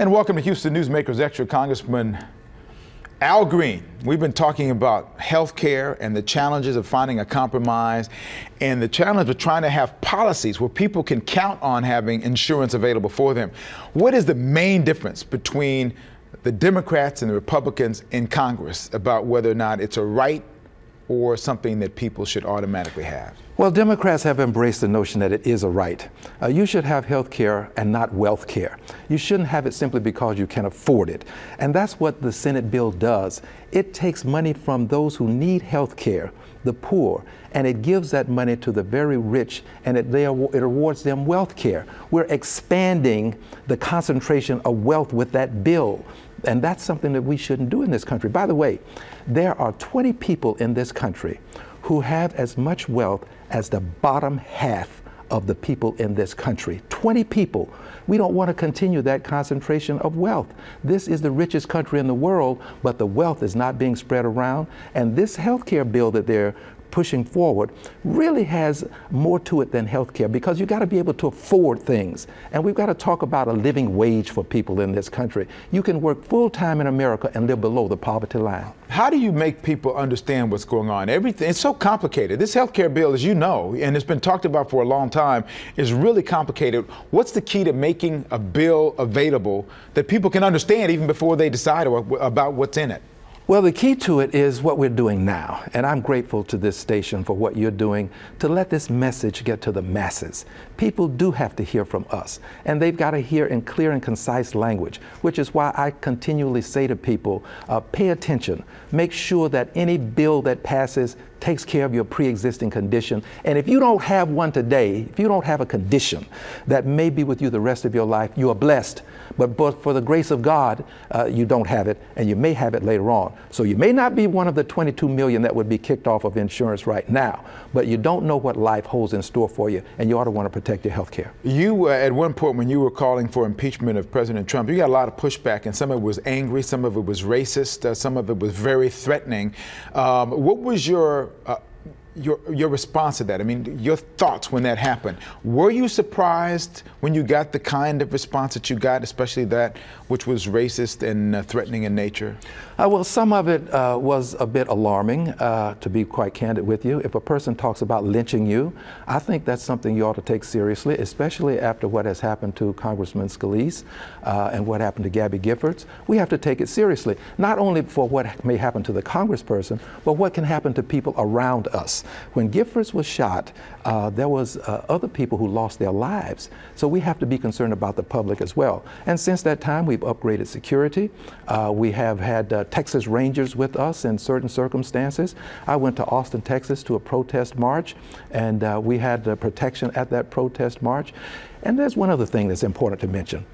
And welcome to Houston Newsmakers Extra. Congressman Al Green. We've been talking about health care and the challenges of finding a compromise and the challenge of trying to have policies where people can count on having insurance available for them. What is the main difference between the Democrats and the Republicans in Congress about whether or not it's a right or something that people should automatically have? Well, Democrats have embraced the notion that it is a right. You should have health care and not wealth care. You shouldn't have it simply because you can afford it. And that's what the Senate bill does. It takes money from those who need health care, the poor, and it gives that money to the very rich, and it awards them wealth care. We're expanding the concentration of wealth with that bill. And that's something that we shouldn't do in this country. By the way, there are 20 people in this country who have as much wealth as the bottom half of the people in this country. 20 people. We don't want to continue that concentration of wealth. This is the richest country in the world, but the wealth is not being spread around. And this health care bill that they're pushing forward really has more to it than health care, because you got to be able to afford things. And we've got to talk about a living wage for people in this country. You can work full-time in America and live below the poverty line. How do you make people understand what's going on? Everything, it's so complicated. This health care bill, as you know, and it's been talked about for a long time, is really complicated. What's the key to making a bill available that people can understand even before they decide about what's in it? Well, the key to it is what we're doing now, and I'm grateful to this station for what you're doing to let this message get to the masses. People do have to hear from us, and they've got to hear in clear and concise language, which is why I continually say to people, pay attention. Make sure that any bill that passes takes care of your pre-existing condition. And if you don't have one today, if you don't have a condition that may be with you the rest of your life, you are blessed. But for the grace of God, you don't have it, and you may have it later on. So you may not be one of the 22 million that would be kicked off of insurance right now, but you don't know what life holds in store for you, and you ought to want to protect your health care. You, at one point when you were calling for impeachment of President Trump, you got a lot of pushback, and some of it was angry, some of it was racist, some of it was very threatening. What was your response to that? I mean, your thoughts when that happened. Were you surprised when you got the kind of response that you got, especially that which was racist and threatening in nature? Well, some of it was a bit alarming, to be quite candid with you. If a person talks about lynching you, I think that's something you ought to take seriously, especially after what has happened to Congressman Scalise and what happened to Gabby Giffords. We have to take it seriously, not only for what may happen to the congressperson, but what can happen to people around us. When Giffords was shot, there was other people who lost their lives. So we have to be concerned about the public as well. And since that time, we've upgraded security. We have had Texas Rangers with us in certain circumstances. I went to Austin, Texas to a protest march, and we had protection at that protest march. And there's one other thing that's important to mention.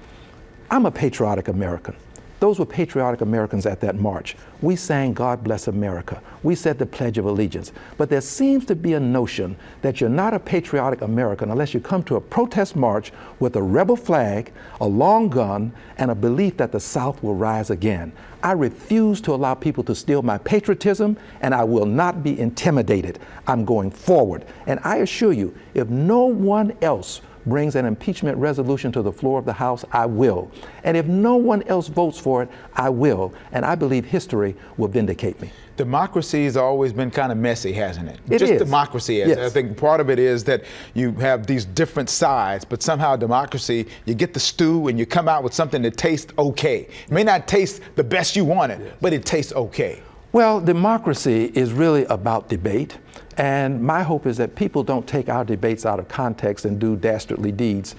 I'm a patriotic American. Those were patriotic Americans at that march. We sang God Bless America. We said the Pledge of Allegiance. But there seems to be a notion that you're not a patriotic American unless you come to a protest march with a rebel flag, a long gun, and a belief that the South will rise again. I refuse to allow people to steal my patriotism, and I will not be intimidated. I'm going forward. And I assure you, if no one else brings an impeachment resolution to the floor of the House, I will. And if no one else votes for it, I will. And I believe history will vindicate me. Democracy has always been kind of messy, hasn't it? It Just is. Democracy is. Yes. I think part of it is that you have these different sides, but somehow democracy, you get the stew and you come out with something that tastes okay. It may not taste the best you wanted, but it tastes okay. Well, democracy is really about debate. And my hope is that people don't take our debates out of context and do dastardly deeds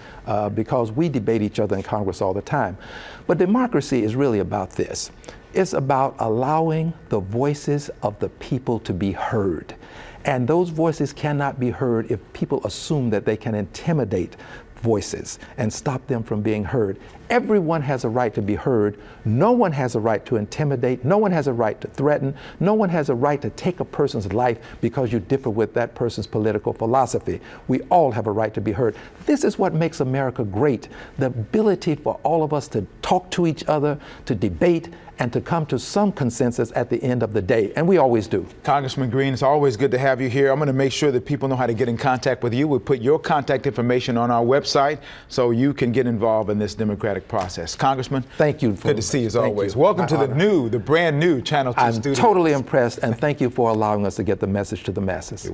because we debate each other in Congress all the time. But democracy is really about this. It's about allowing the voices of the people to be heard. And those voices cannot be heard if people assume that they can intimidate voices and stop them from being heard. Everyone has a right to be heard. No one has a right to intimidate. No one has a right to threaten. No one has a right to take a person's life because you differ with that person's political philosophy. We all have a right to be heard. This is what makes America great, the ability for all of us to talk to each other, to debate, and to come to some consensus at the end of the day, and we always do. Congressman Green, it's always good to have you here. I'm going to make sure that people know how to get in contact with you. We'll put your contact information on our website so you can get involved in this Democratic democratic process. Congressman, thank you. Good to see you as always. Welcome to the brand new Channel 2 studio. I'm totally impressed, and thank you for allowing us to get the message to the masses.